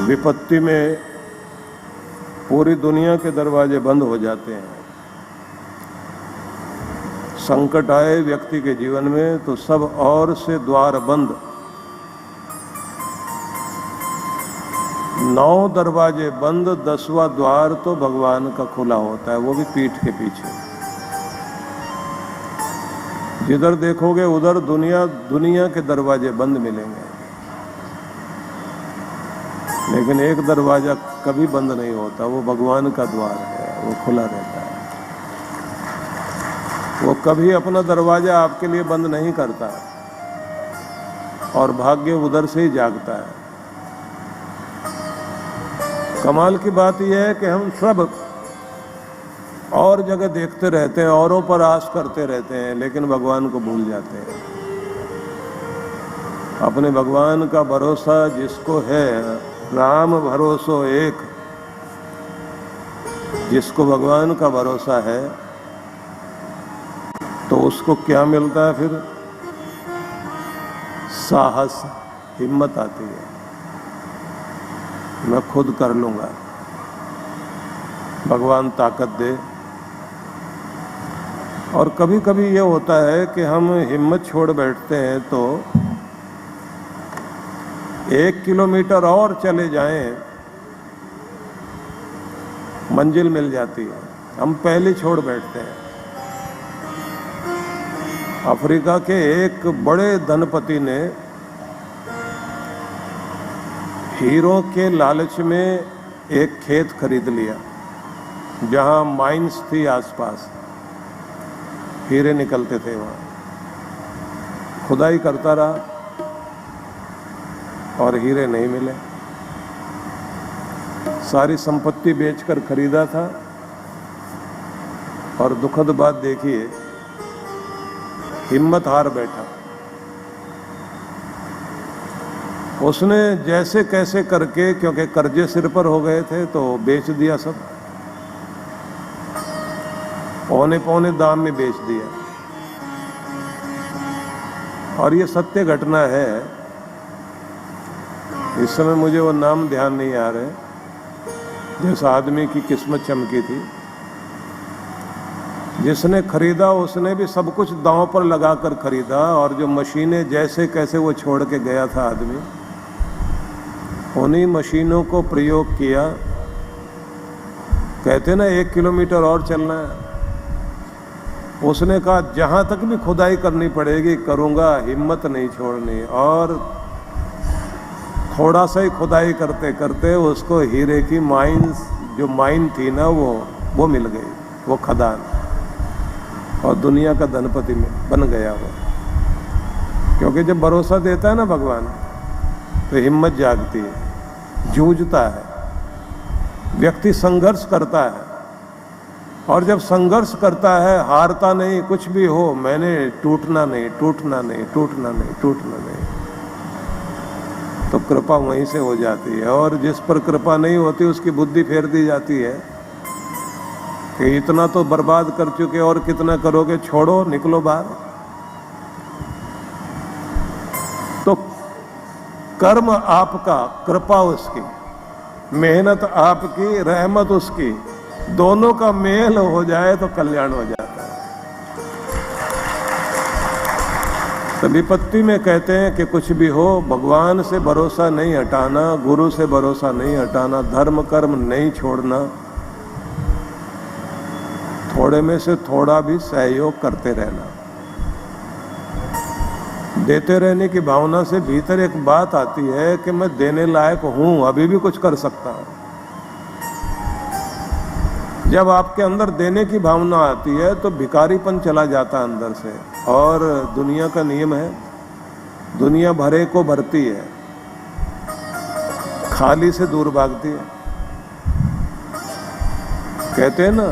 विपत्ति में पूरी दुनिया के दरवाजे बंद हो जाते हैं। संकट आए व्यक्ति के जीवन में तो सब ओर से द्वार बंद, 9 दरवाजे बंद, 10वां द्वार तो भगवान का खुला होता है, वो भी पीठ के पीछे। जिधर देखोगे उधर दुनिया के दरवाजे बंद मिलेंगे, लेकिन एक दरवाजा कभी बंद नहीं होता, वो भगवान का द्वार है, वो खुला रहता है। वो कभी अपना दरवाजा आपके लिए बंद नहीं करता और भाग्य उधर से ही जागता है। कमाल की बात यह है कि हम सब और जगह देखते रहते हैं, औरों पर आस करते रहते हैं, लेकिन भगवान को भूल जाते हैं। अपने भगवान का भरोसा जिसको है, राम भरोसो एक, जिसको भगवान का भरोसा है तो उसको क्या मिलता है फिर? साहस, हिम्मत आती है, मैं खुद कर लूंगा, भगवान ताकत दे। और कभी कभी ये होता है कि हम हिम्मत छोड़ बैठते हैं तो 1 किलोमीटर और चले जाएं, मंजिल मिल जाती है, हम पहले छोड़ बैठते हैं। अफ्रीका के एक बड़े धनपति ने हीरो के लालच में एक खेत खरीद लिया जहां माइंस थी, आसपास हीरे निकलते थे। वहां खुदाई करता रहा और हीरे नहीं मिले। सारी संपत्ति बेचकर खरीदा था और दुखद बात देखिए, हिम्मत हार बैठा। उसने जैसे कैसे करके, क्योंकि कर्जे सिर पर हो गए थे, तो बेच दिया सब, पौने पौने दाम में बेच दिया। और ये सत्य घटना है। इस समय मुझे वो नाम ध्यान नहीं आ रहे, जिस आदमी की किस्मत चमकी थी। जिसने खरीदा उसने भी सब कुछ दांव पर लगाकर खरीदा, और जो मशीनें जैसे कैसे वो छोड़ के गया था आदमी, उन्हीं मशीनों को प्रयोग किया। कहते ना 1 किलोमीटर और चलना है, उसने कहा जहां तक भी खुदाई करनी पड़ेगी करूंगा, हिम्मत नहीं छोड़नी। और थोड़ा सा ही खुदाई करते करते उसको हीरे की माइंस, जो माइन थी ना, वो मिल गई, वो खदान, और दुनिया का धनपति में बन गया वो। क्योंकि जब भरोसा देता है ना भगवान, तो हिम्मत जागती है, जूझता है, व्यक्ति संघर्ष करता है। और जब संघर्ष करता है, हारता नहीं, कुछ भी हो, मैंने टूटना नहीं, टूटना नहीं, टूटना नहीं, टूटना नहीं, तो कृपा वहीं से हो जाती है। और जिस पर कृपा नहीं होती उसकी बुद्धि फेर दी जाती है कि इतना तो बर्बाद कर चुके और कितना करोगे, छोड़ो, निकलो बाहर। तो कर्म आपका, कृपा उसकी, मेहनत आपकी, रहमत उसकी, दोनों का मेल हो जाए तो कल्याण हो जाता है। तो विपत्ति में कहते हैं कि कुछ भी हो, भगवान से भरोसा नहीं हटाना, गुरु से भरोसा नहीं हटाना, धर्म कर्म नहीं छोड़ना, थोड़े में से थोड़ा भी सहयोग करते रहना। देते रहने की भावना से भीतर एक बात आती है कि मैं देने लायक हूं, अभी भी कुछ कर सकता हूं। जब आपके अंदर देने की भावना आती है तो भिखारीपन चला जाता है अंदर से। और दुनिया का नियम है, दुनिया भरे को भरती है, खाली से दूर भागती है। कहते हैं ना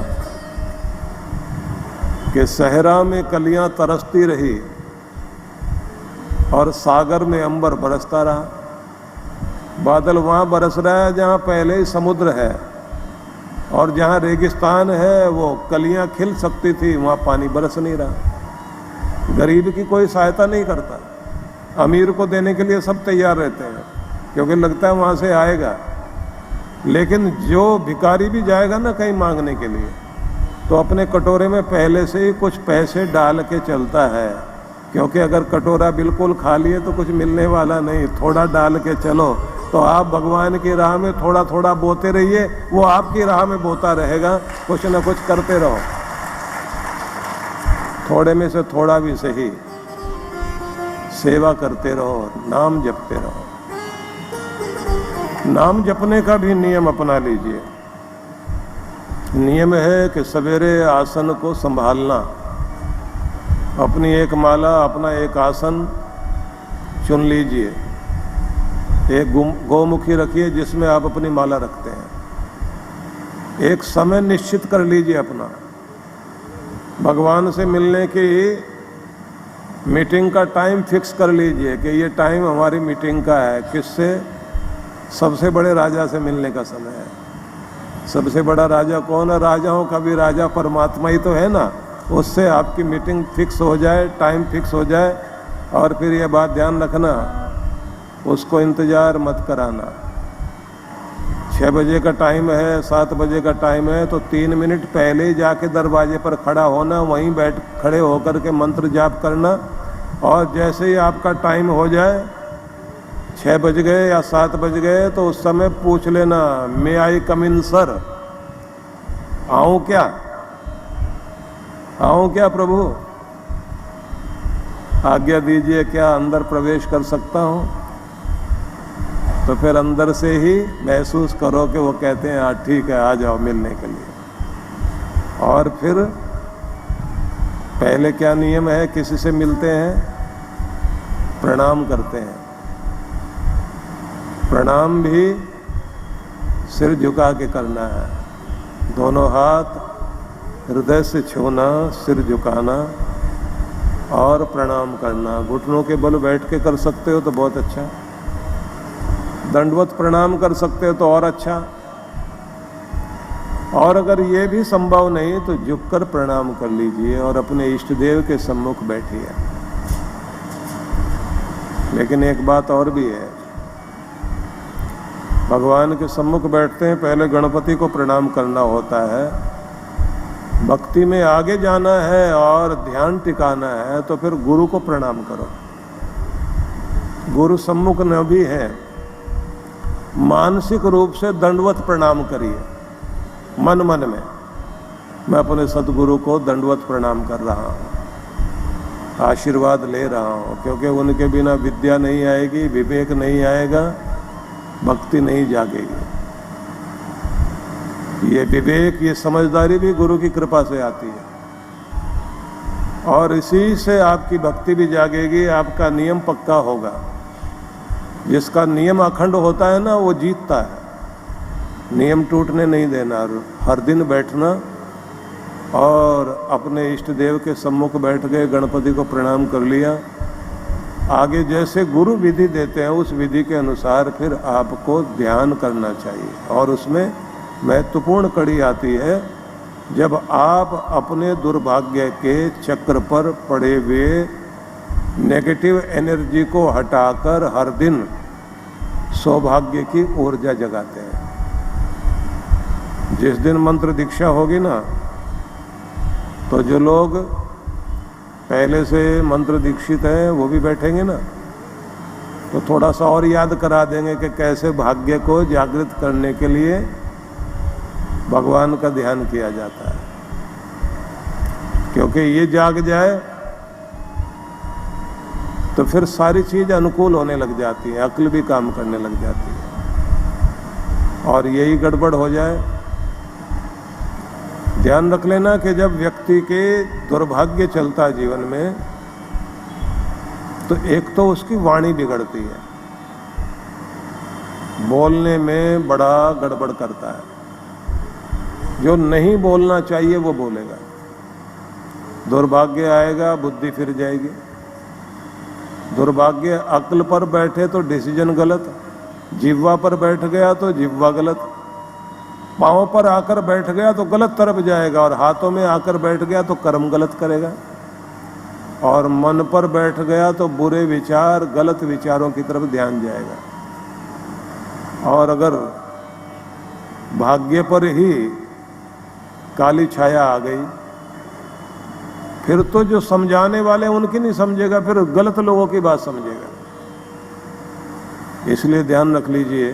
कि सहरा में कलियां तरसती रही और सागर में अंबर बरसता रहा। बादल वहां बरस रहा है जहां पहले ही समुद्र है, और जहां रेगिस्तान है वो कलियां खिल सकती थी, वहां पानी बरस नहीं रहा। गरीब की कोई सहायता नहीं करता, अमीर को देने के लिए सब तैयार रहते हैं, क्योंकि लगता है वहां से आएगा, लेकिन जो भिखारी भी जाएगा ना कहीं मांगने के लिए, तो अपने कटोरे में पहले से ही कुछ पैसे डाल के चलता है, क्योंकि अगर कटोरा बिल्कुल खाली है तो कुछ मिलने वाला नहीं। थोड़ा डाल के चलो, तो आप भगवान की राह में थोड़ा थोड़ा बोते रहिए, वो आपकी राह में बोता रहेगा। कुछ ना कुछ करते रहो, थोड़े में से थोड़ा भी सही, सेवा करते रहो, नाम जपते रहो। नाम जपने का भी नियम अपना लीजिए। नियम है कि सवेरे आसन को संभालना, अपनी एक माला, अपना एक आसन चुन लीजिए। एक गौमुखी रखिए जिसमें आप अपनी माला रखते हैं। एक समय निश्चित कर लीजिए अपना, भगवान से मिलने की मीटिंग का टाइम फिक्स कर लीजिए कि ये टाइम हमारी मीटिंग का है। किससे? सबसे बड़े राजा से मिलने का समय है। सबसे बड़ा राजा कौन है? राजाओं का भी राजा परमात्मा ही तो है ना। उससे आपकी मीटिंग फिक्स हो जाए, टाइम फिक्स हो जाए, और फिर ये बात ध्यान रखना, उसको इंतज़ार मत कराना। 6 बजे का टाइम है, 7 बजे का टाइम है, तो 3 मिनट पहले ही जाके दरवाजे पर खड़ा होना, वहीं खड़े होकर के मंत्र जाप करना, और जैसे ही आपका टाइम हो जाए, 6 बज गए या 7 बज गए, तो उस समय पूछ लेना, मे आई कम इन सर? आऊं क्या? आऊं क्या प्रभु? आज्ञा दीजिए, क्या अंदर प्रवेश कर सकता हूं? तो फिर अंदर से ही महसूस करो कि वो कहते हैं हाँ ठीक है, आ जाओ मिलने के लिए। और फिर पहले क्या नियम है? किसी से मिलते हैं, प्रणाम करते हैं। प्रणाम भी सिर झुका के करना है, दोनों हाथ हृदय से छूना, सिर झुकाना और प्रणाम करना। घुटनों के बल बैठ के कर सकते हो तो बहुत अच्छा, दंडवत प्रणाम कर सकते हो तो और अच्छा, और अगर ये भी संभव नहीं तो झुककर प्रणाम कर लीजिए और अपने इष्ट देव के सम्मुख बैठिए। लेकिन एक बात और भी है, भगवान के सम्मुख बैठते हैं, पहले गणपति को प्रणाम करना होता है। भक्ति में आगे जाना है और ध्यान टिकाना है तो फिर गुरु को प्रणाम करो। गुरु सम्मुख न भी है, मानसिक रूप से दंडवत प्रणाम करिए। मन मन में मैं अपने सदगुरु को दंडवत प्रणाम कर रहा हूँ, आशीर्वाद ले रहा हूँ, क्योंकि उनके बिना विद्या नहीं आएगी, विवेक नहीं आएगा, भक्ति नहीं जागेगी। ये विवेक, ये समझदारी भी गुरु की कृपा से आती है, और इसी से आपकी भक्ति भी जागेगी, आपका नियम पक्का होगा। जिसका नियम अखंड होता है ना, वो जीतता है। नियम टूटने नहीं देना, हर दिन बैठना और अपने इष्ट देव के सम्मुख बैठ गए, गणपति को प्रणाम कर लिया। आगे जैसे गुरु विधि देते हैं उस विधि के अनुसार फिर आपको ध्यान करना चाहिए। और उसमें महत्वपूर्ण कड़ी आती है, जब आप अपने दुर्भाग्य के चक्र पर पड़े हुए नेगेटिव एनर्जी को हटाकर हर दिन सौभाग्य की ऊर्जा जगाते हैं। जिस दिन मंत्र दीक्षा होगी ना, तो जो लोग पहले से मंत्र दीक्षित हैं वो भी बैठेंगे ना, तो थोड़ा सा और याद करा देंगे कि कैसे भाग्य को जागृत करने के लिए भगवान का ध्यान किया जाता है। क्योंकि ये जाग जाए तो फिर सारी चीज़ अनुकूल होने लग जाती है, अक्ल भी काम करने लग जाती है। और यही गड़बड़ हो जाए, ध्यान रख लेना कि जब व्यक्ति के दुर्भाग्य चलता है जीवन में, तो एक तो उसकी वाणी बिगड़ती है, बोलने में बड़ा गड़बड़ करता है। जो नहीं बोलना चाहिए वो बोलेगा, दुर्भाग्य आएगा, बुद्धि फिर जाएगी। दुर्भाग्य अक्ल पर बैठे तो डिसीजन गलत, जिह्वा पर बैठ गया तो जिह्वा गलत, पाँव पर आकर बैठ गया तो गलत तरफ जाएगा, और हाथों में आकर बैठ गया तो कर्म गलत करेगा, और मन पर बैठ गया तो बुरे विचार, गलत विचारों की तरफ ध्यान जाएगा। और अगर भाग्य पर ही काली छाया आ गई। फिर तो जो समझाने वाले उनकी नहीं समझेगा, फिर गलत लोगों की बात समझेगा। इसलिए ध्यान रख लीजिए,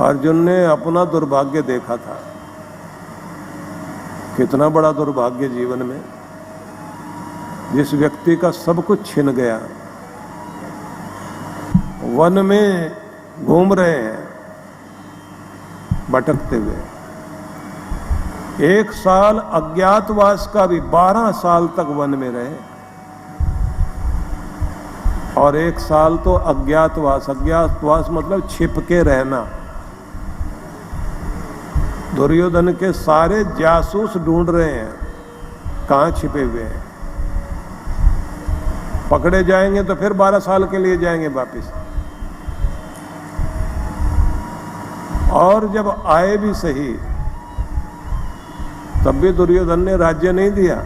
अर्जुन ने अपना दुर्भाग्य देखा था। कितना बड़ा दुर्भाग्य जीवन में, जिस व्यक्ति का सब कुछ छिन गया, वन में घूम रहे हैं भटकते हुए। 1 साल अज्ञातवास का भी, 12 साल तक वन में रहे, और 1 साल तो अज्ञातवास। अज्ञातवास मतलब छिप के रहना। दुर्योधन के सारे जासूस ढूंढ रहे हैं कहां छिपे हुए हैं। पकड़े जाएंगे तो फिर 12 साल के लिए जाएंगे वापिस, और जब आए भी सही तब भी दुर्योधन ने राज्य नहीं दिया,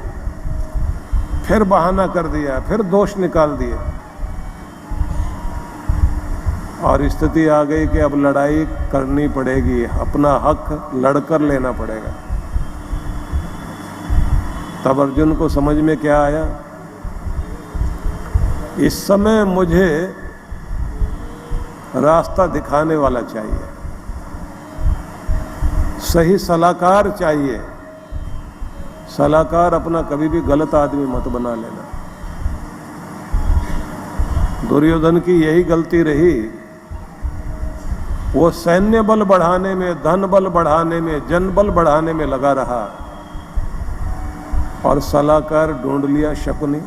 फिर बहाना कर दिया, फिर दोष निकाल दिए, और स्थिति आ गई कि अब लड़ाई करनी पड़ेगी, अपना हक लड़कर लेना पड़ेगा। तब अर्जुन को समझ में क्या आया, इस समय मुझे रास्ता दिखाने वाला चाहिए, सही सलाहकार चाहिए। सलाहकार अपना कभी भी गलत आदमी मत बना लेना। दुर्योधन की यही गलती रही, वो सैन्य बल बढ़ाने में, धन बल बढ़ाने में, जन बल बढ़ाने में लगा रहा, और सलाहकार ढूंढ लिया शकुनी।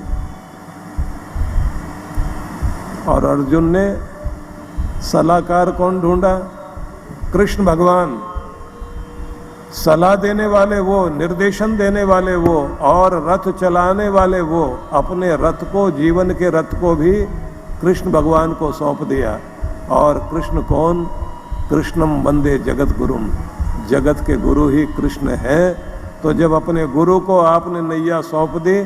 और अर्जुन ने सलाहकार कौन ढूंढा? कृष्ण भगवान। सलाह देने वाले वो, निर्देशन देने वाले वो, और रथ चलाने वाले वो। अपने रथ को, जीवन के रथ को भी कृष्ण भगवान को सौंप दिया। और कृष्ण कौन? कृष्णम वंदे जगत गुरुम। जगत के गुरु ही कृष्ण है। तो जब अपने गुरु को आपने नैया सौंप दी,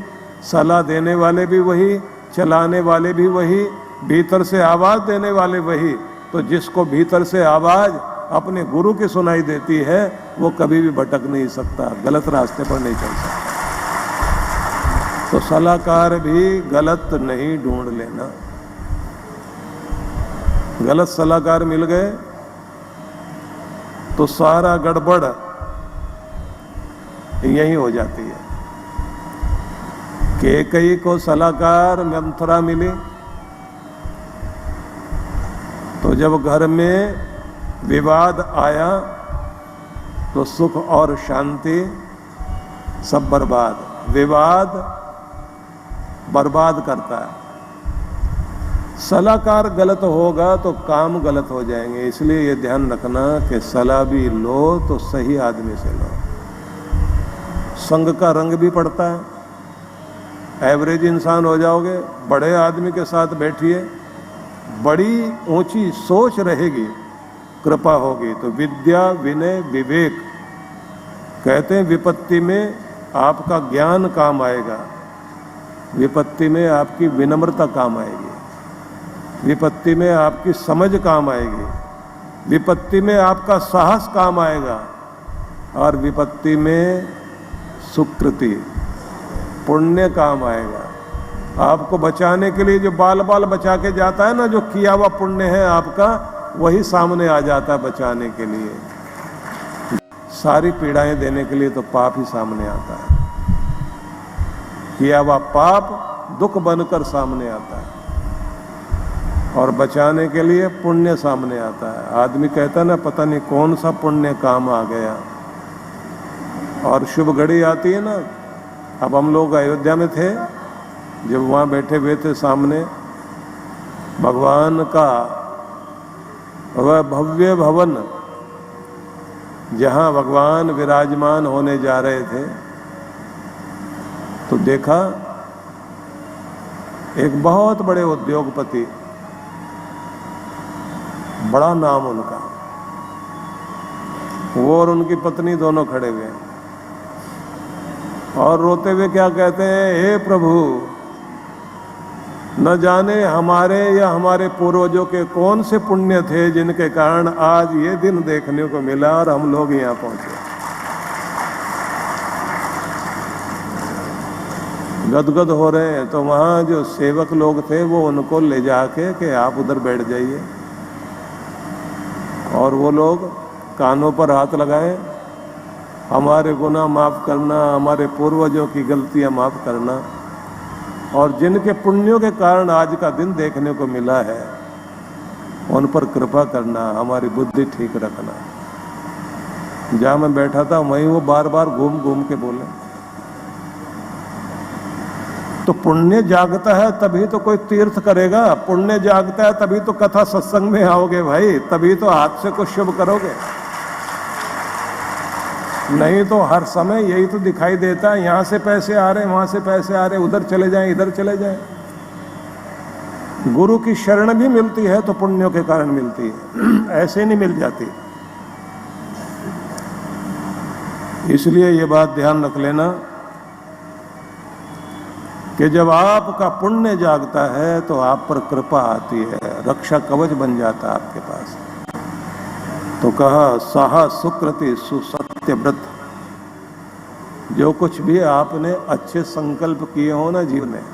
सलाह देने वाले भी वही, चलाने वाले भी वही, भीतर से आवाज देने वाले वही, तो जिसको भीतर से आवाज अपने गुरु की सुनाई देती है, वो कभी भी भटक नहीं सकता, गलत रास्ते पर नहीं चल सकता। तो सलाहकार भी गलत नहीं ढूंढ लेना। गलत सलाहकार मिल गए तो सारा गड़बड़ यही हो जाती है। कैकेयी को सलाहकार मंथरा मिली, तो जब घर में विवाद आया तो सुख और शांति सब बर्बाद। विवाद बर्बाद करता है। सलाहकार गलत होगा तो काम गलत हो जाएंगे। इसलिए ये ध्यान रखना कि सलाह भी लो तो सही आदमी से लो। संग का रंग भी पड़ता है। एवरेज इंसान हो जाओगे, बड़े आदमी के साथ बैठिए, बड़ी ऊंची सोच रहेगी, कृपा होगी, तो विद्या विनय विवेक। कहते हैं विपत्ति में आपका ज्ञान काम आएगा, विपत्ति में आपकी विनम्रता काम आएगी, विपत्ति में आपकी समझ काम आएगी, विपत्ति में आपका साहस काम आएगा, और विपत्ति में सुकृति पुण्य काम आएगा। आपको बचाने के लिए जो बाल बाल बचा के जाता है ना, जो किया हुआ पुण्य है आपका, वही सामने आ जाता है बचाने के लिए। सारी पीड़ाएं देने के लिए तो पाप ही सामने आता है। किया हुआ पाप दुख बनकर सामने आता है, और बचाने के लिए पुण्य सामने आता है। आदमी कहता है ना, पता नहीं कौन सा पुण्य काम आ गया, और शुभ घड़ी आती है ना। अब हम लोग अयोध्या में थे, जब वहाँ बैठे हुए थे, सामने भगवान का वह भव्य भवन, जहाँ भगवान विराजमान होने जा रहे थे, तो देखा एक बहुत बड़े उद्योगपति, बड़ा नाम उनका, वो और उनकी पत्नी दोनों खड़े हुए हैं, और रोते हुए क्या कहते हैं, हे प्रभु, न जाने हमारे या हमारे पूर्वजों के कौन से पुण्य थे जिनके कारण आज ये दिन देखने को मिला और हम लोग यहाँ पहुंचे। गदगद हो रहे हैं। तो वहाँ जो सेवक लोग थे वो उनको ले जाके कि आप उधर बैठ जाइए, और वो लोग कानों पर हाथ लगाए, हमारे गुनाह माफ़ करना, हमारे पूर्वजों की गलतियाँ माफ़ करना, और जिनके पुण्यों के कारण आज का दिन देखने को मिला है उन पर कृपा करना, हमारी बुद्धि ठीक रखना। जहाँ मैं बैठा था वहीं वो बार बार घूम घूम के बोले। तो पुण्य जागता है तभी तो कोई तीर्थ करेगा, पुण्य जागता है तभी तो कथा सत्संग में आओगे भाई, तभी तो हाथ से कुछ शुभ करोगे। नहीं तो हर समय यही तो दिखाई देता है, यहाँ से पैसे आ रहे, वहाँ से पैसे आ रहे, उधर चले जाएं, इधर चले जाएं। गुरु की शरण भी मिलती है तो पुण्यों के कारण मिलती है, ऐसे नहीं मिल जाती। इसलिए ये बात ध्यान रख लेना कि जब आपका पुण्य जागता है तो आप पर कृपा आती है, रक्षा कवच बन जाता है आपके पास। तो कहा साहा सुकृति सुसत्य व्रत, जो कुछ भी आपने अच्छे संकल्प किए हो ना जीवन में,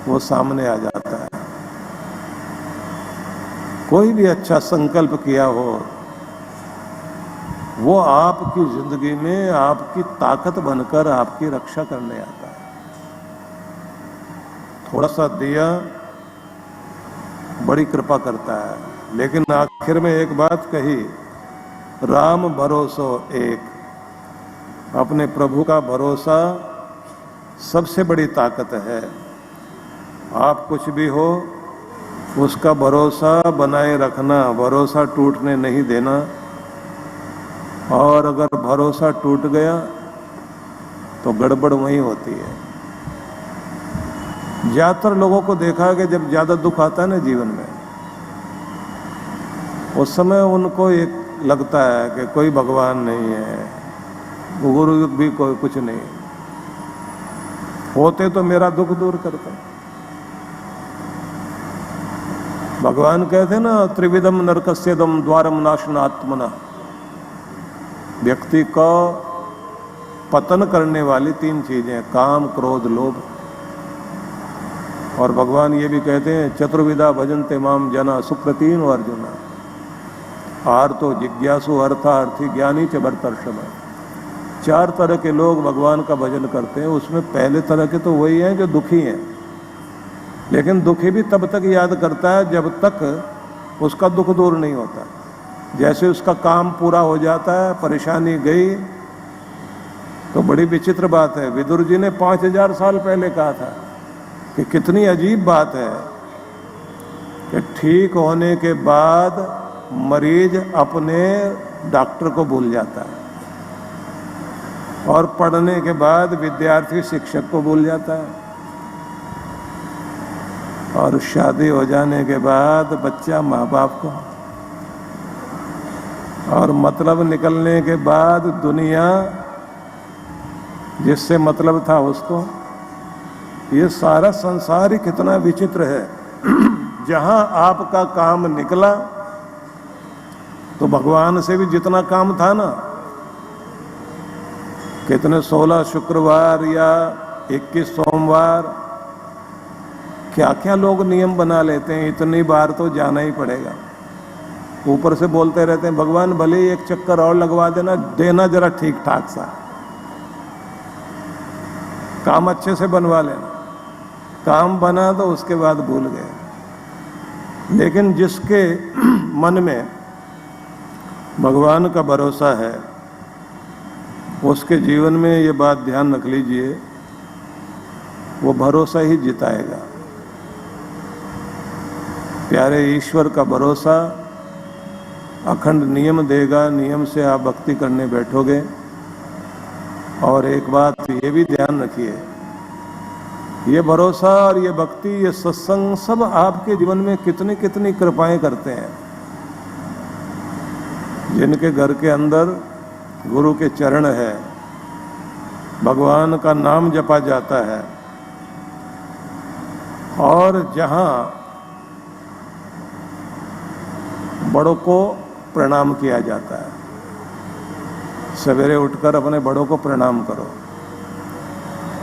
वो सामने आ जाता है। कोई भी अच्छा संकल्प किया हो वो आपकी जिंदगी में आपकी ताकत बनकर आपकी रक्षा करने आता है। थोड़ा सा दिया बड़ी कृपा करता है, लेकिन आखिर में एक बात कही, राम भरोसो एक। अपने प्रभु का भरोसा सबसे बड़ी ताकत है। आप कुछ भी हो उसका भरोसा बनाए रखना, भरोसा टूटने नहीं देना। और अगर भरोसा टूट गया तो गड़बड़ वहीं होती है। ज्यादातर लोगों को देखा कि जब ज़्यादा दुख आता है ना जीवन में, उस समय उनको एक लगता है कि कोई भगवान नहीं है, गुरु भी कोई कुछ नहीं, होते तो मेरा दुख दूर करते। भगवान कहते ना, त्रिविधम नरकस्यदम द्वारम नाशनात्मना। व्यक्ति को पतन करने वाली तीन चीजें, काम, क्रोध, लोभ। और भगवान ये भी कहते हैं, चतुर्विधा भजन्ते माम जना सुकृतीन व अर्जुना। आर्तो जिज्ञासु अर्थार्थी ज्ञानी च भरतर्षभ। चार तरह के लोग भगवान का भजन करते हैं। उसमें पहले तरह के तो वही हैं जो दुखी हैं, लेकिन दुखी भी तब तक याद करता है जब तक उसका दुख दूर नहीं होता। जैसे उसका काम पूरा हो जाता है, परेशानी गई, तो बड़ी विचित्र बात है। विदुर जी ने 5000 साल पहले कहा था कि कितनी अजीब बात है कि ठीक होने के बाद मरीज अपने डॉक्टर को भूल जाता है, और पढ़ने के बाद विद्यार्थी शिक्षक को भूल जाता है, और शादी हो जाने के बाद बच्चा माँ बाप को, और मतलब निकलने के बाद दुनिया जिससे मतलब था उसको। ये सारा संसार ही कितना विचित्र है। जहां आपका काम निकला तो भगवान से भी जितना काम था ना, कितने 16 शुक्रवार या 21 सोमवार, क्या क्या लोग नियम बना लेते हैं, इतनी बार तो जाना ही पड़ेगा। ऊपर से बोलते रहते हैं भगवान भले ही एक चक्कर और लगवा देना, देना जरा ठीक ठाक सा, काम अच्छे से बनवा लेना। काम बना तो उसके बाद भूल गए। लेकिन जिसके मन में भगवान का भरोसा है, उसके जीवन में ये बात ध्यान रख लीजिए, वो भरोसा ही जिताएगा। प्यारे ईश्वर का भरोसा अखंड नियम देगा, नियम से आप भक्ति करने बैठोगे। और एक बात ये भी ध्यान रखिए, ये भरोसा और ये भक्ति, ये सत्संग सब आपके जीवन में कितनी कितनी कृपाएं करते हैं। जिनके घर के अंदर गुरु के चरण है, भगवान का नाम जपा जाता है, और जहाँ बड़ों को प्रणाम किया जाता है, सवेरे उठकर अपने बड़ों को प्रणाम करो।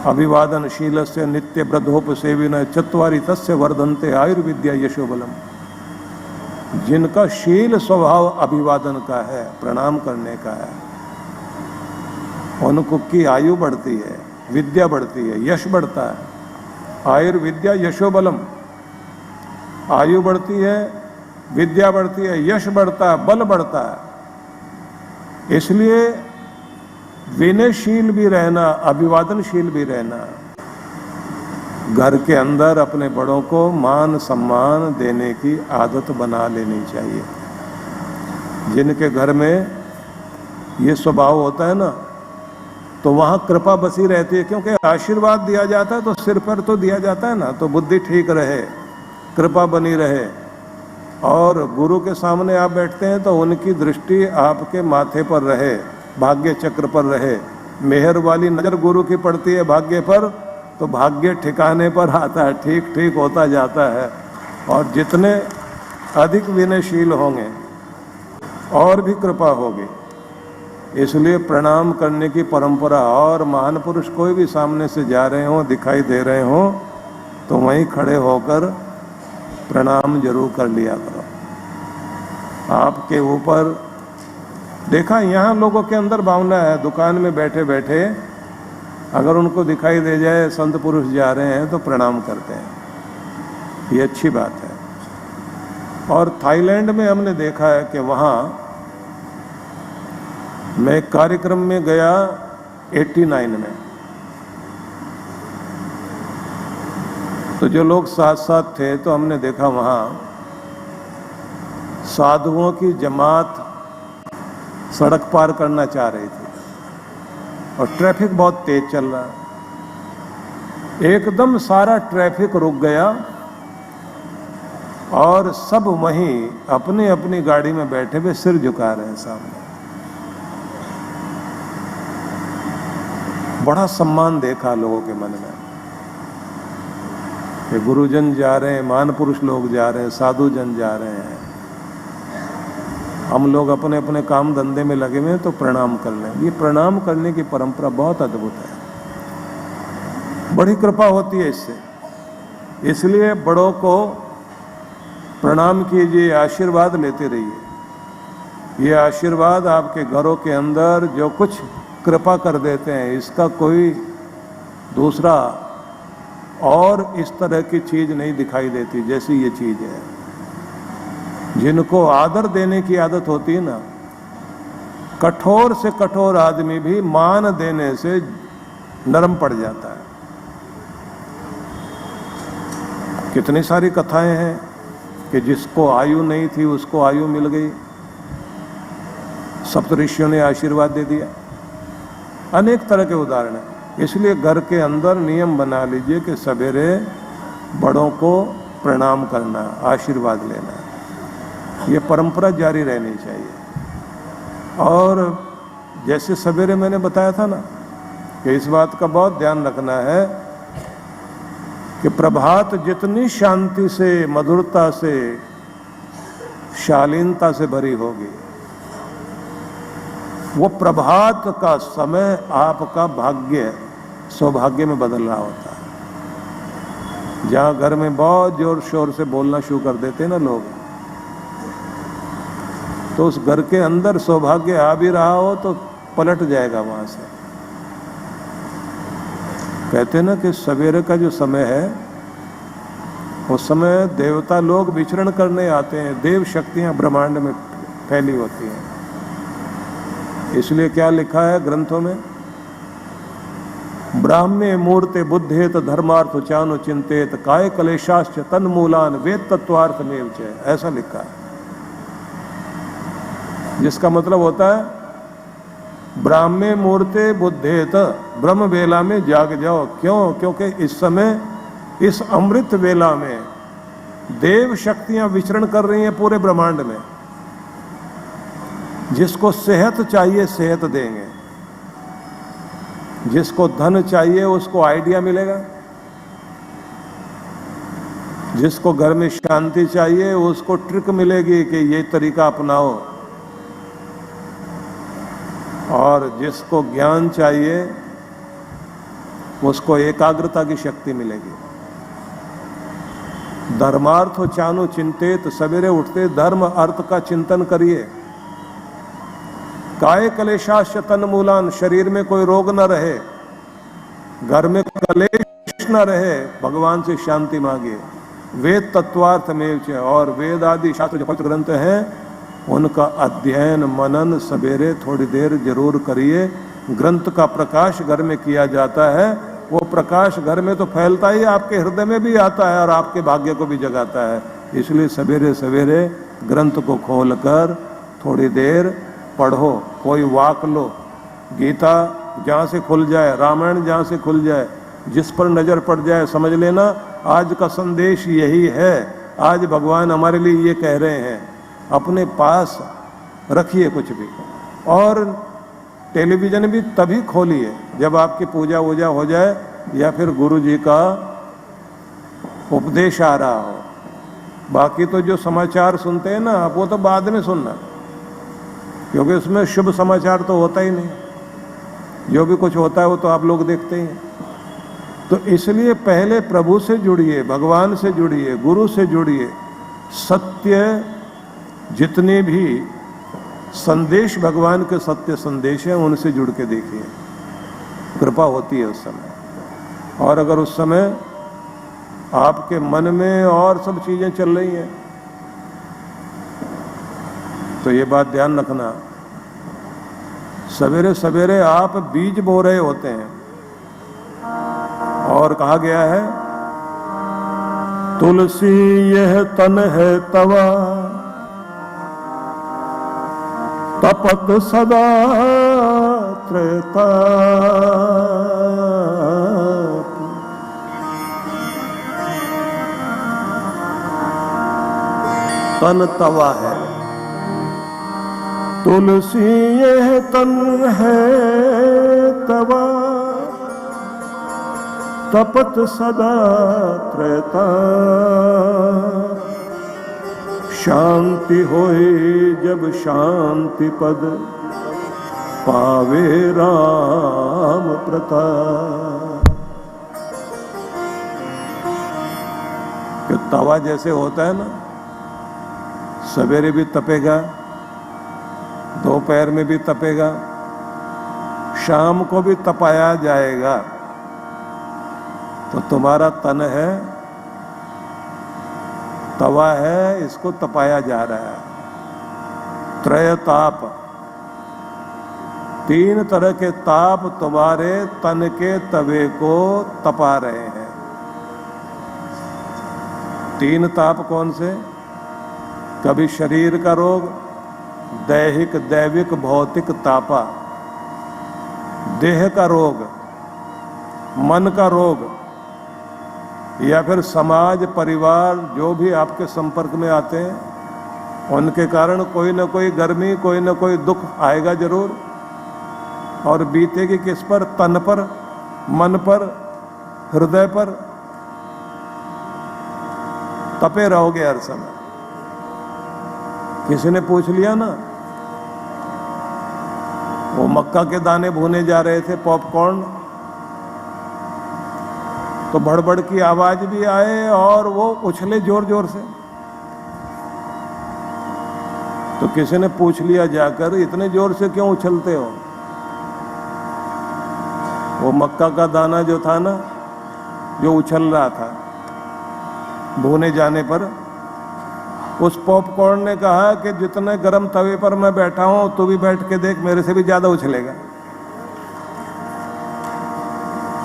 अभिवादनशीलस्य नित्य वृद्धोपसेविन चत्वारि तस्य वर्धन्ते आयुर्विद्या यशोबलम। जिनका शील स्वभाव अभिवादन का है, प्रणाम करने का है, उनको की आयु बढ़ती है, विद्या बढ़ती है, यश बढ़ता है। आयुर्विद्या यशोबलम, आयु बढ़ती है, विद्या बढ़ती है, यश बढ़ता है, बल बढ़ता है। इसलिए विनयशील भी रहना, अभिवादनशील भी रहना, घर के अंदर अपने बड़ों को मान सम्मान देने की आदत बना लेनी चाहिए। जिनके घर में ये स्वभाव होता है ना, तो वहाँ कृपा बसी रहती है, क्योंकि आशीर्वाद दिया जाता है तो सिर पर तो दिया जाता है ना, तो बुद्धि ठीक रहे, कृपा बनी रहे। और गुरु के सामने आप बैठते हैं तो उनकी दृष्टि आपके माथे पर रहे, भाग्य चक्र पर रहे। मेहर वाली नजर गुरु की पड़ती है भाग्य पर, तो भाग्य ठिकाने पर आता है, ठीक ठीक होता जाता है। और जितने अधिक विनयशील होंगे और भी कृपा होगी। इसलिए प्रणाम करने की परंपरा, और महान पुरुष कोई भी सामने से जा रहे हों, दिखाई दे रहे हों, तो वहीं खड़े होकर प्रणाम जरूर कर लिया करो। आपके ऊपर देखा, यहाँ लोगों के अंदर भावना है, दुकान में बैठे बैठे अगर उनको दिखाई दे जाए संत पुरुष जा रहे हैं तो प्रणाम करते हैं, ये अच्छी बात है। और थाईलैंड में हमने देखा है कि वहाँ मैं एक कार्यक्रम में गया 89 में, तो जो लोग साथ साथ थे तो हमने देखा वहाँ साधुओं की जमात सड़क पार करना चाह रही थी और ट्रैफिक बहुत तेज चल रहा है। एकदम सारा ट्रैफिक रुक गया और सब वहीं अपनी अपनी गाड़ी में बैठे हुए सिर झुका रहे हैं सामने। बड़ा सम्मान देखा लोगों के मन में कि गुरुजन जा रहे हैं, महान पुरुष लोग जा रहे हैं, साधु जन जा रहे हैं, हम लोग अपने अपने काम धंधे में लगे हुए हैं तो प्रणाम कर लें। ये प्रणाम करने की परंपरा बहुत अद्भुत है, बड़ी कृपा होती है इससे। इसलिए बड़ों को प्रणाम कीजिए, आशीर्वाद लेते रहिए। ये आशीर्वाद आपके घरों के अंदर जो कुछ कृपा कर देते हैं, इसका कोई दूसरा और इस तरह की चीज नहीं दिखाई देती जैसी ये चीज है। जिनको आदर देने की आदत होती है ना, कठोर से कठोर आदमी भी मान देने से नरम पड़ जाता है। कितनी सारी कथाएं हैं कि जिसको आयु नहीं थी उसको आयु मिल गई, सप्तऋषियों ने आशीर्वाद दे दिया। अनेक तरह के उदाहरण हैं। इसलिए घर के अंदर नियम बना लीजिए कि सवेरे बड़ों को प्रणाम करना, आशीर्वाद लेना, ये परंपरा जारी रहनी चाहिए। और जैसे सवेरे मैंने बताया था ना कि इस बात का बहुत ध्यान रखना है कि प्रभात जितनी शांति से, मधुरता से, शालीनता से भरी होगी, वो प्रभात का समय आपका भाग्य सौभाग्य में बदल रहा होता है। जहाँ घर में बहुत जोर शोर से बोलना शुरू कर देते हैं ना लोग, तो उस घर के अंदर सौभाग्य आ भी रहा हो तो पलट जाएगा वहां से। कहते हैं ना कि सवेरे का जो समय है, उस समय देवता लोग विचरण करने आते हैं, देव शक्तियां ब्रह्मांड में फैली होती हैं। इसलिए क्या लिखा है ग्रंथों में, ब्राह्मे मूर्ते बुद्धेत धर्मार्थ चानु चिंतेत काय कलेशाश्च तन्मूलान वेद तत्वार्थ मेव च, ऐसा लिखा है। जिसका मतलब होता है ब्राह्मे मूर्ते बुद्धेत, ब्रह्म वेला में जाग जाओ। क्यों? क्योंकि इस समय, इस अमृत वेला में देव शक्तियां विचरण कर रही हैं पूरे ब्रह्मांड में। जिसको सेहत चाहिए सेहत देंगे, जिसको धन चाहिए उसको आइडिया मिलेगा, जिसको घर में शांति चाहिए उसको ट्रिक मिलेगी कि ये तरीका अपनाओ, और जिसको ज्ञान चाहिए उसको एकाग्रता की शक्ति मिलेगी। धर्मार्थ चानु चिंतित, सवेरे उठते धर्म अर्थ का चिंतन करिए। काय कलेशाश्च तन मूलान, शरीर में कोई रोग न रहे, घर में कलेश न रहे, भगवान से शांति मांगिए। वेद तत्वार्थ में, और वेद आदि शास्त्र जो पवित्र ग्रंथ हैं उनका अध्ययन मनन सवेरे थोड़ी देर जरूर करिए। ग्रंथ का प्रकाश घर में किया जाता है, वो प्रकाश घर में तो फैलता ही, आपके हृदय में भी आता है और आपके भाग्य को भी जगाता है। इसलिए सवेरे सवेरे ग्रंथ को खोलकर थोड़ी देर पढ़ो, कोई वाक लो, गीता जहाँ से खुल जाए, रामायण जहाँ से खुल जाए, जिस पर नजर पड़ जाए समझ लेना आज का संदेश यही है। आज भगवान हमारे लिए ये कह रहे हैं, अपने पास रखिए कुछ भी। और टेलीविजन भी तभी खोलिए जब आपकी पूजा वूजा हो जाए या फिर गुरु जी का उपदेश आ रहा हो। बाकी तो जो समाचार सुनते हैं ना, वो तो बाद में सुनना, क्योंकि उसमें शुभ समाचार तो होता ही नहीं। जो भी कुछ होता है वो तो आप लोग देखते ही हैं। तो इसलिए पहले प्रभु से जुड़िए, भगवान से जुड़िए, गुरु से जुड़िए। सत्य जितने भी संदेश भगवान के सत्य संदेश हैं उनसे जुड़ के देखिए, कृपा होती है उस समय। और अगर उस समय आपके मन में और सब चीजें चल रही हैं तो ये बात ध्यान रखना, सवेरे सवेरे आप बीज बो रहे होते हैं। और कहा गया है, तुलसी यह तन है तवा, तपत सदा त्रैताप। तन तवा है, तुलसी यह तन है तवा, तपत सदा त्रैताप। शांति होए जब शांति पद, पावे राम प्रताप। कि तवा जैसे होता है ना, सवेरे भी तपेगा, दोपहर में भी तपेगा, शाम को भी तपाया जाएगा। तो तुम्हारा तन है, तवा है, इसको तपाया जा रहा है। त्रय ताप, तीन तरह के ताप तुम्हारे तन के तवे को तपा रहे हैं। तीन ताप कौन से? कभी शरीर का रोग, दैहिक दैविक भौतिक तापा, देह का रोग, मन का रोग, या फिर समाज परिवार जो भी आपके संपर्क में आते हैं उनके कारण कोई ना कोई गर्मी, कोई ना कोई दुख आएगा जरूर। और बीतेगी किस पर? तन पर, मन पर, हृदय पर। तपे रहोगे हर समय। किसी ने पूछ लिया ना, वो मक्का के दाने भूने जा रहे थे, पॉपकॉर्न, तो बड़बड़ की आवाज भी आए और वो उछले जोर जोर से। तो किसी ने पूछ लिया जाकर, इतने जोर से क्यों उछलते हो? वो मक्का का दाना जो था ना, जो उछल रहा था भूने जाने पर, उस पॉपकॉर्न ने कहा कि जितने गर्म तवे पर मैं बैठा हूं तू भी बैठ के देख, मेरे से भी ज्यादा उछलेगा।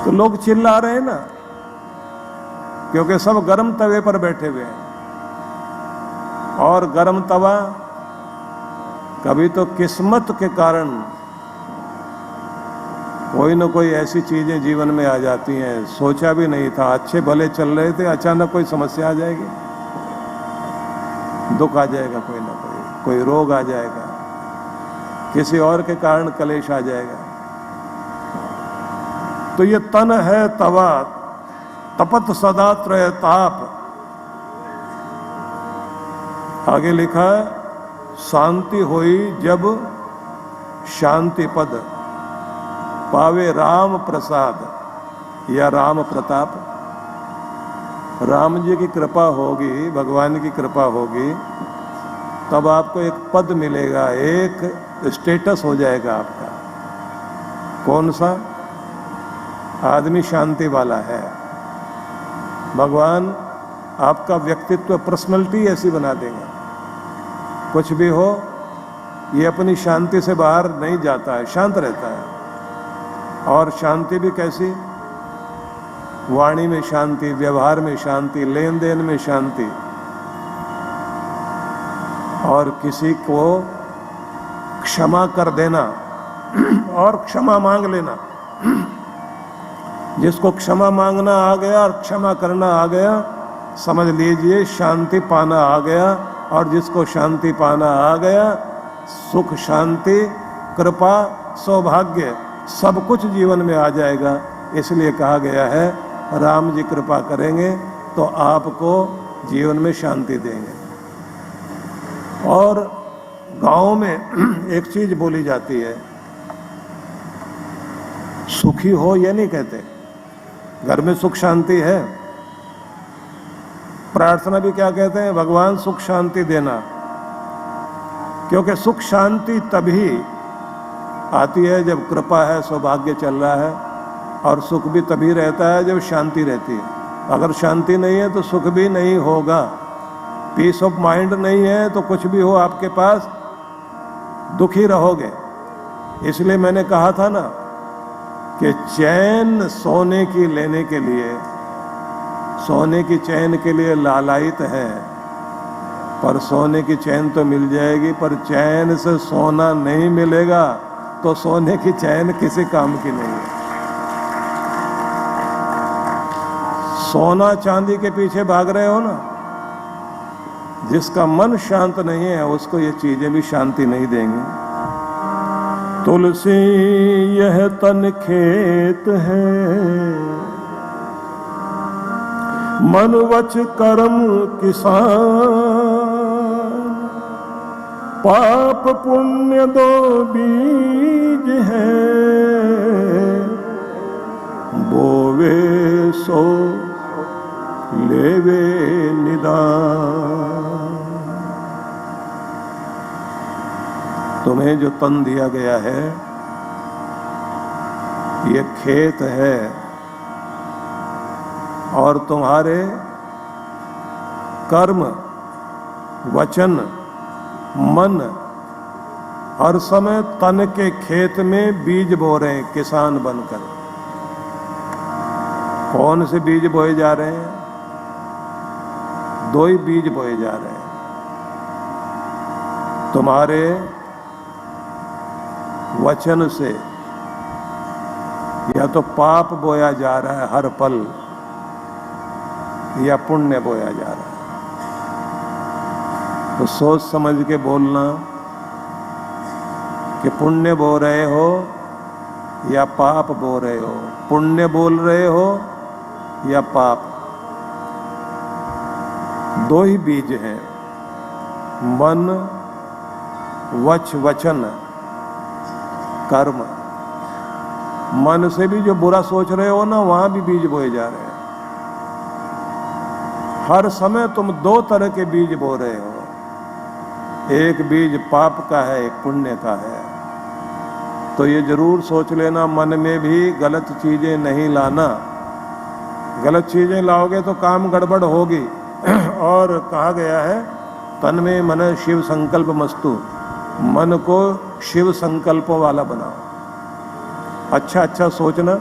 तो लोग चिल्ला रहे हैं ना, क्योंकि सब गर्म तवे पर बैठे हुए हैं। और गर्म तवा कभी तो किस्मत के कारण कोई ना कोई ऐसी चीजें जीवन में आ जाती हैं, सोचा भी नहीं था, अच्छे भले चल रहे थे, अचानक कोई समस्या आ जाएगी, दुख आ जाएगा, कोई ना कोई रोग आ जाएगा, किसी और के कारण कलेश आ जाएगा। तो ये तन है तवा, तपत सदा त्रय ताप। आगे लिखा है, शांति होई जब शांति पद, पावे राम प्रसाद या राम प्रताप। राम जी की कृपा होगी, भगवान की कृपा होगी, तब आपको एक पद मिलेगा, एक स्टेटस हो जाएगा आपका। कौन सा? आदमी शांति वाला है। भगवान आपका व्यक्तित्व, पर्सनैलिटी ऐसी बना देगा, कुछ भी हो ये अपनी शांति से बाहर नहीं जाता है, शांत रहता है। और शांति भी कैसी? वाणी में शांति, व्यवहार में शांति, लेन देन में शांति, और किसी को क्षमा कर देना और क्षमा मांग लेना। जिसको क्षमा मांगना आ गया और क्षमा करना आ गया, समझ लीजिए शांति पाना आ गया। और जिसको शांति पाना आ गया, सुख, शांति, कृपा, सौभाग्य सब कुछ जीवन में आ जाएगा। इसलिए कहा गया है, राम जी कृपा करेंगे तो आपको जीवन में शांति देंगे। और गांव में एक चीज बोली जाती है, सुखी हो ये नहीं कहते, घर में सुख शांति है। प्रार्थना भी क्या कहते हैं? भगवान सुख शांति देना। क्योंकि सुख शांति तभी आती है जब कृपा है, सौभाग्य चल रहा है, और सुख भी तभी रहता है जब शांति रहती है। अगर शांति नहीं है तो सुख भी नहीं होगा। पीस ऑफ माइंड नहीं है तो कुछ भी हो आपके पास दुखी रहोगे। इसलिए मैंने कहा था ना कि चैन सोने की लेने के लिए, सोने की चैन के लिए लालायित है, पर सोने की चैन तो मिल जाएगी, पर चैन से सोना नहीं मिलेगा तो सोने की चैन किसी काम की नहीं है। सोना चांदी के पीछे भाग रहे हो ना, जिसका मन शांत नहीं है उसको ये चीजें भी शांति नहीं देंगी। तुलसी यह तन खेत है, मन वच कर्म किसान, पाप पुण्य दो बीज है, बोवे सो लेवे निदान। तुम्हें जो तन दिया गया है ये खेत है, और तुम्हारे कर्म, वचन, मन हर समय तन के खेत में बीज बो रहे हैं किसान बनकर। कौन से बीज बोए जा रहे हैं? दो ही बीज बोए जा रहे हैं। तुम्हारे वचन से या तो पाप बोया जा रहा है हर पल, या पुण्य बोया जा रहा है। तो सोच समझ के बोलना कि पुण्य बो रहे हो या पाप बो रहे हो, पुण्य बोल रहे हो या पाप। दो ही बीज हैं, मन, वचन, कर्म। मन से भी जो बुरा सोच रहे हो ना, वहां भी बीज बोए जा रहे हैं। हर समय तुम दो तरह के बीज बो रहे हो, एक बीज पाप का है, एक पुण्य का है। तो ये जरूर सोच लेना, मन में भी गलत चीजें नहीं लाना। गलत चीजें लाओगे तो काम गड़बड़ होगी। और कहा गया है, तन में मन शिव संकल्प मस्तु, मन को शिव संकल्पों वाला बनाओ। अच्छा अच्छा सोचना।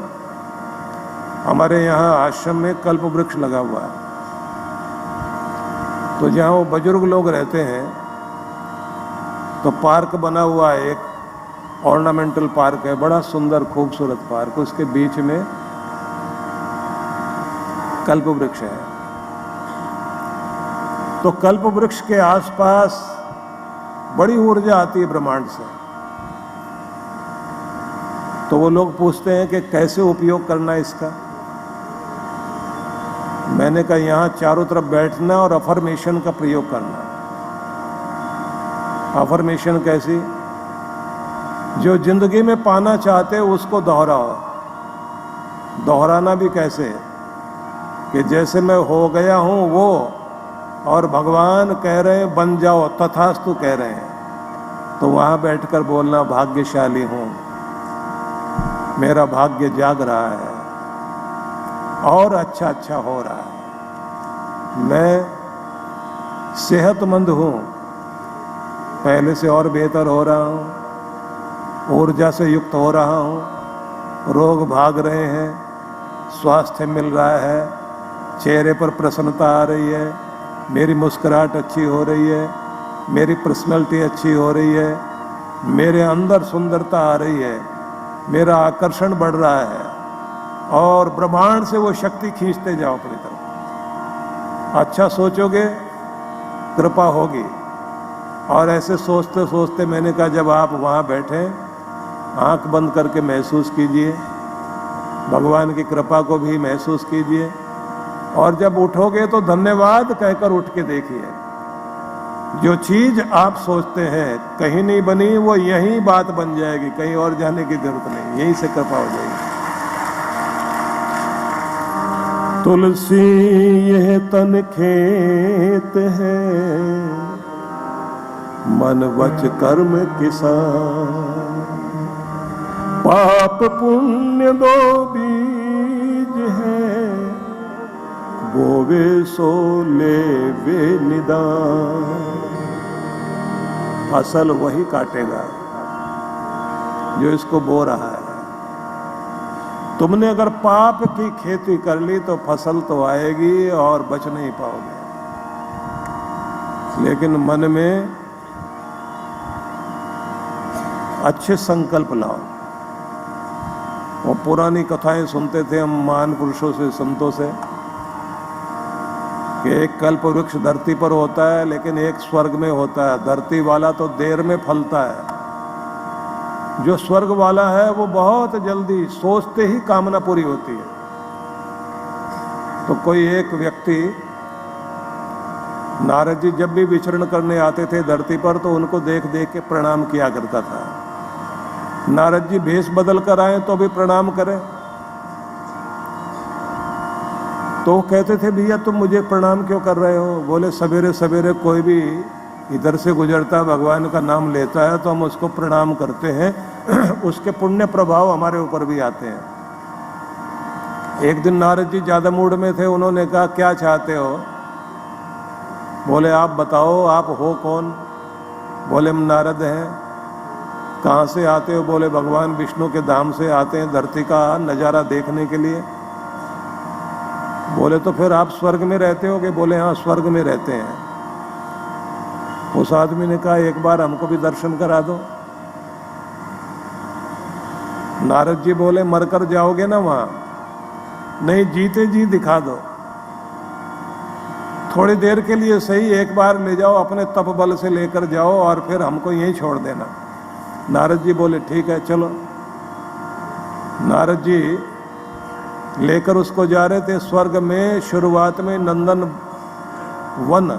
हमारे यहाँ आश्रम में कल्प वृक्ष लगा हुआ है, तो जहाँ वो बुजुर्ग लोग रहते हैं तो पार्क बना हुआ है, एक ऑर्नामेंटल पार्क है, बड़ा सुंदर खूबसूरत पार्क। उसके बीच में कल्प वृक्ष है। तो कल्प वृक्ष के आसपास बड़ी ऊर्जा आती है ब्रह्मांड से। तो वो लोग पूछते हैं कि कैसे उपयोग करना है इसका। मैंने कहा यहाँ चारों तरफ बैठना और अफर्मेशन का प्रयोग करना। अफर्मेशन कैसी? जो जिंदगी में पाना चाहते उसको दोहराओ। दोहराना भी कैसे? कि जैसे मैं हो गया हूं वो, और भगवान कह रहे हैं बन जाओ, तथास्तु कह रहे हैं, तो वहां बैठकर बोलना भाग्यशाली हूं, मेरा भाग्य जाग रहा है और अच्छा अच्छा हो रहा है, मैं सेहतमंद हूं, पहले से और बेहतर हो रहा हूं, ऊर्जा से युक्त हो रहा हूं, रोग भाग रहे हैं, स्वास्थ्य मिल रहा है, चेहरे पर प्रसन्नता आ रही है, मेरी मुस्कुराहट अच्छी हो रही है, मेरी पर्सनैलिटी अच्छी हो रही है, मेरे अंदर सुंदरता आ रही है, मेरा आकर्षण बढ़ रहा है, और ब्रह्मांड से वो शक्ति खींचते जाओ अपनी तरफ। अच्छा सोचोगे, कृपा होगी। और ऐसे सोचते सोचते मैंने कहा जब आप वहाँ बैठे, आंख बंद करके महसूस कीजिए, भगवान की कृपा को भी महसूस कीजिए, और जब उठोगे तो धन्यवाद कहकर उठ के देखिए। जो चीज आप सोचते हैं कहीं नहीं बनी, वो यहीं बात बन जाएगी, कहीं और जाने की जरूरत नहीं, यहीं से कृपा हो जाएगी। तुलसी यह तन खेत है, मन वच कर्म किसान, पाप पुण्य दो बीज है, बोवे सो ले वे निदान। फसल वही काटेगा जो इसको बो रहा है। तुमने अगर पाप की खेती कर ली तो फसल तो आएगी और बच नहीं पाओगे, लेकिन मन में अच्छे संकल्प लाओ। वो पुरानी कथाएं सुनते थे हम महान पुरुषों से, संतों से, कि एक कल्प वृक्ष धरती पर होता है लेकिन एक स्वर्ग में होता है। धरती वाला तो देर में फलता है, जो स्वर्ग वाला है वो बहुत जल्दी, सोचते ही कामना पूरी होती है। तो कोई एक व्यक्ति, नारद जी जब भी विचरण करने आते थे धरती पर तो उनको देख देख के प्रणाम किया करता था। नारद जी भेष बदल कर आए तो भी प्रणाम करें, तो कहते थे भैया तुम मुझे प्रणाम क्यों कर रहे हो? बोले सवेरे सवेरे कोई भी इधर से गुजरता भगवान का नाम लेता है तो हम उसको प्रणाम करते हैं, उसके पुण्य प्रभाव हमारे ऊपर भी आते हैं। एक दिन नारद जी ज्यादा मूड में थे, उन्होंने कहा क्या चाहते हो? बोले आप बताओ, आप हो कौन? बोले हम नारद हैं। कहाँ से आते हो? बोले भगवान विष्णु के धाम से आते हैं धरती का नज़ारा देखने के लिए। बोले तो फिर आप स्वर्ग में रहते होगे? बोले हाँ स्वर्ग में रहते हैं। उस आदमी ने कहा एक बार हमको भी दर्शन करा दो। नारद जी बोले मरकर जाओगे ना वहां? नहीं, जीते जी दिखा दो, थोड़ी देर के लिए सही, एक बार ले जाओ, अपने तप बल से लेकर जाओ और फिर हमको यहीं छोड़ देना। नारद जी बोले ठीक है चलो। नारद जी लेकर उसको जा रहे थे। स्वर्ग में शुरुआत में नंदन वन,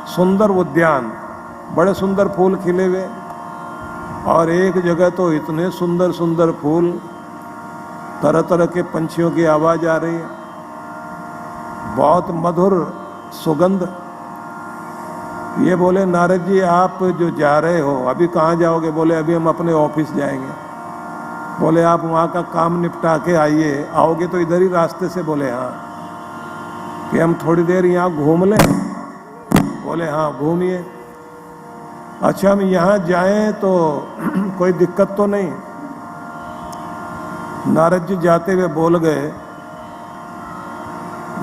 सुंदर उद्यान, बड़े सुंदर फूल खिले हुए, और एक जगह तो इतने सुंदर सुंदर फूल, तरह तरह के पंछियों की आवाज आ रही है, बहुत मधुर सुगंध। ये बोले नारद जी आप जो जा रहे हो अभी कहाँ जाओगे? बोले अभी हम अपने ऑफिस जाएंगे। बोले आप वहाँ का काम निपटा के आइए, आओगे तो इधर ही रास्ते से? बोले हाँ। कि हम थोड़ी देर यहाँ घूम लें? बोले हाँ घूमिए। अच्छा हम यहाँ जाएं तो कोई दिक्कत तो नहीं? नारद जी जाते हुए बोल गए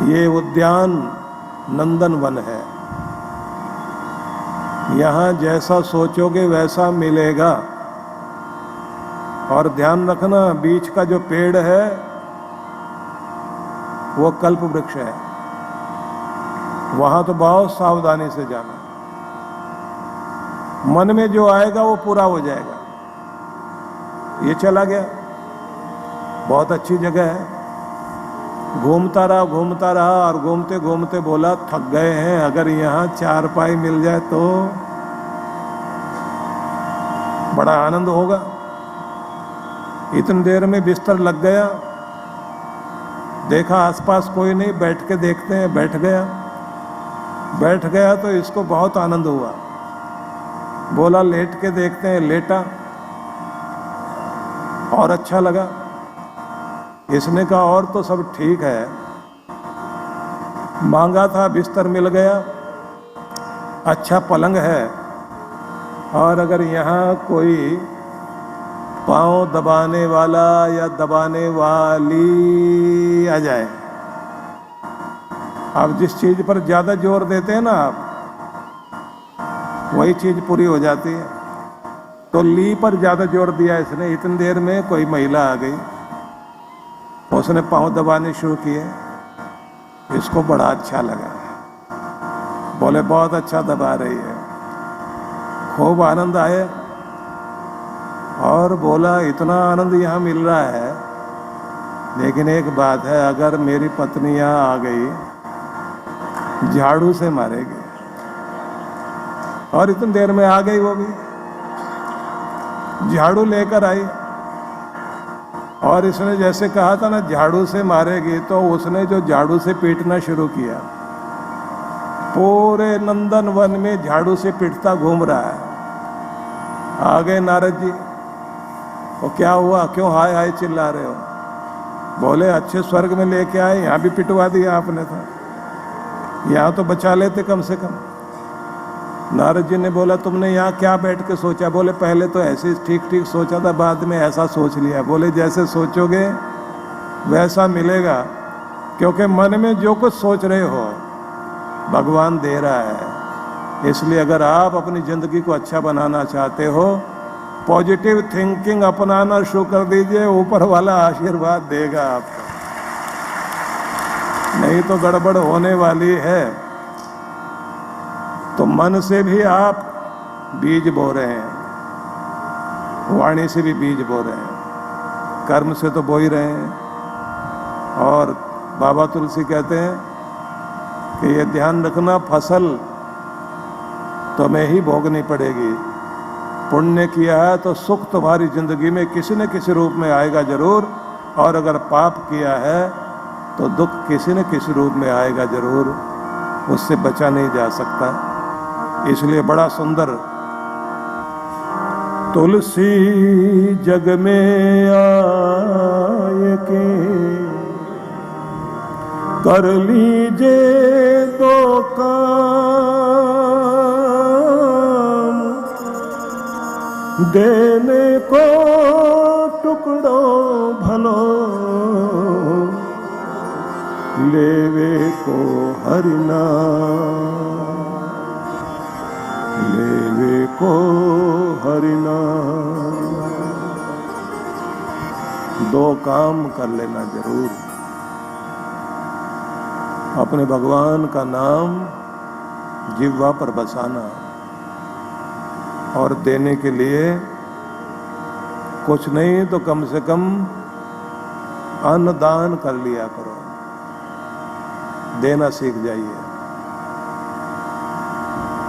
ये उद्यान नंदन वन है, यहाँ जैसा सोचोगे वैसा मिलेगा, और ध्यान रखना बीच का जो पेड़ है वो कल्प वृक्ष है, वहां तो बहुत सावधानी से जाना, मन में जो आएगा वो पूरा हो जाएगा। ये चला गया, बहुत अच्छी जगह है। घूमता रहा और घूमते घूमते बोला थक गए हैं, अगर यहाँ चारपाई मिल जाए तो बड़ा आनंद होगा। इतनी देर में बिस्तर लग गया, देखा आसपास कोई नहीं, बैठ के देखते हैं, बैठ गया तो इसको बहुत आनंद हुआ। बोला लेट के देखते हैं, लेटा और अच्छा लगा। इसने कहा और तो सब ठीक है, मांगा था बिस्तर मिल गया, अच्छा पलंग है, और अगर यहाँ कोई पाँव दबाने वाला या दबाने वाली आ जाए, आप जिस चीज पर ज्यादा जोर देते हैं ना आप, वही चीज पूरी हो जाती है। तो ली पर ज्यादा जोर दिया इसने। इतनी देर में कोई महिला आ गई, उसने पाँव दबाने शुरू किए, इसको बड़ा अच्छा लगा। बोले बहुत अच्छा दबा रही है, खूब आनंद आए। और बोला इतना आनंद यहाँ मिल रहा है, लेकिन एक बात है, अगर मेरी पत्नी यहाँ आ गई झाड़ू से मारेगी। और इतनी देर में आ गई, वो भी झाड़ू लेकर आई। और इसने जैसे कहा था ना झाड़ू से मारेगी, तो उसने जो झाड़ू से पीटना शुरू किया, पूरे नंदन वन में झाड़ू से पीटता घूम रहा है। आ गए नारद जी, वो क्या हुआ, क्यों हाय हाय चिल्ला रहे हो? बोले अच्छे स्वर्ग में लेके आए, यहाँ भी पिटवा दिया आपने, तो यहाँ तो बचा लेते कम से कम। नारद जी ने बोला तुमने यहाँ क्या बैठ के सोचा? बोले पहले तो ऐसे ठीक ठीक सोचा था, बाद में ऐसा सोच लिया। बोले जैसे सोचोगे वैसा मिलेगा, क्योंकि मन में जो कुछ सोच रहे हो भगवान दे रहा है। इसलिए अगर आप अपनी जिंदगी को अच्छा बनाना चाहते हो, पॉजिटिव थिंकिंग अपनाना शुरू कर दीजिए, ऊपर वाला आशीर्वाद देगा आपको। नहीं तो गड़बड़ होने वाली है। तो मन से भी आप बीज बो रहे हैं, वाणी से भी बीज बो रहे हैं, कर्म से तो बो ही रहे हैं। और बाबा तुलसी कहते हैं कि ये ध्यान रखना, फसल तुम्हें ही भोगनी पड़ेगी। पुण्य किया है तो सुख तुम्हारी जिंदगी में किसी न किसी रूप में आएगा जरूर, और अगर पाप किया है तो दुख किसी न किसी रूप में आएगा जरूर, उससे बचा नहीं जा सकता। इसलिए बड़ा सुंदर, तुलसी जग में आए के कर लीजे दो काम, देने को टुकड़ो भलो, लेवे को हरि नाम, लेवे को हरि नाम। दो काम कर लेना जरूर, अपने भगवान का नाम जिह्वा पर बसाना, और देने के लिए कुछ नहीं तो कम से कम अन्नदान कर लिया करो, देना सीख जाइए।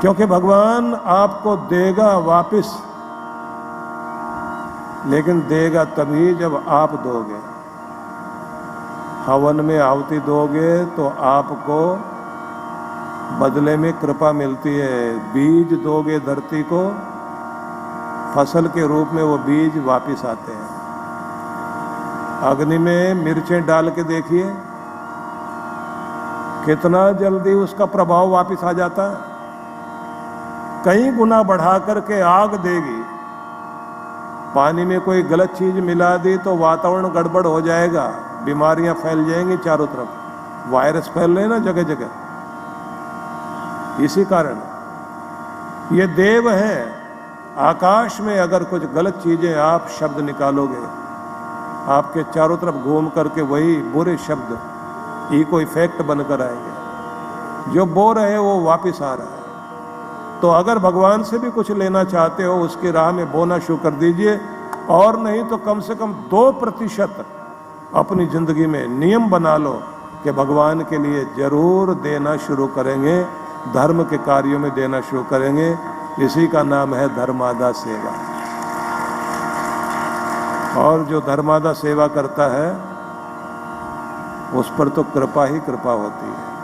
क्योंकि भगवान आपको देगा वापस, लेकिन देगा तभी जब आप दोगे। हवन में आहुति दोगे तो आपको बदले में कृपा मिलती है। बीज दोगे धरती को, फसल के रूप में वो बीज वापस आते हैं। अग्नि में मिर्चें डाल के देखिए, कितना जल्दी उसका प्रभाव वापस आ जाता है। कई गुना बढ़ा करके आग देगी। पानी में कोई गलत चीज मिला दी तो वातावरण गड़बड़ हो जाएगा, बीमारियां फैल जाएंगी चारों तरफ, वायरस फैल रहे हैं ना जगह जगह। इसी कारण ये देव है। आकाश में अगर कुछ गलत चीजें आप शब्द निकालोगे, आपके चारों तरफ घूम करके वही बुरे शब्द इको इफेक्ट बनकर आएंगे। जो बो रहे हैं वो वापस आ रहा है। तो अगर भगवान से भी कुछ लेना चाहते हो, उसकी राह में बोना शुरू कर दीजिए, और नहीं तो कम से कम 2% अपनी जिंदगी में नियम बना लो कि भगवान के लिए जरूर देना शुरू करेंगे, धर्म के कार्यों में देना शुरू करेंगे। इसी का नाम है धर्मादा सेवा। और जो धर्मादा सेवा करता है उस पर तो कृपा ही कृपा होती है।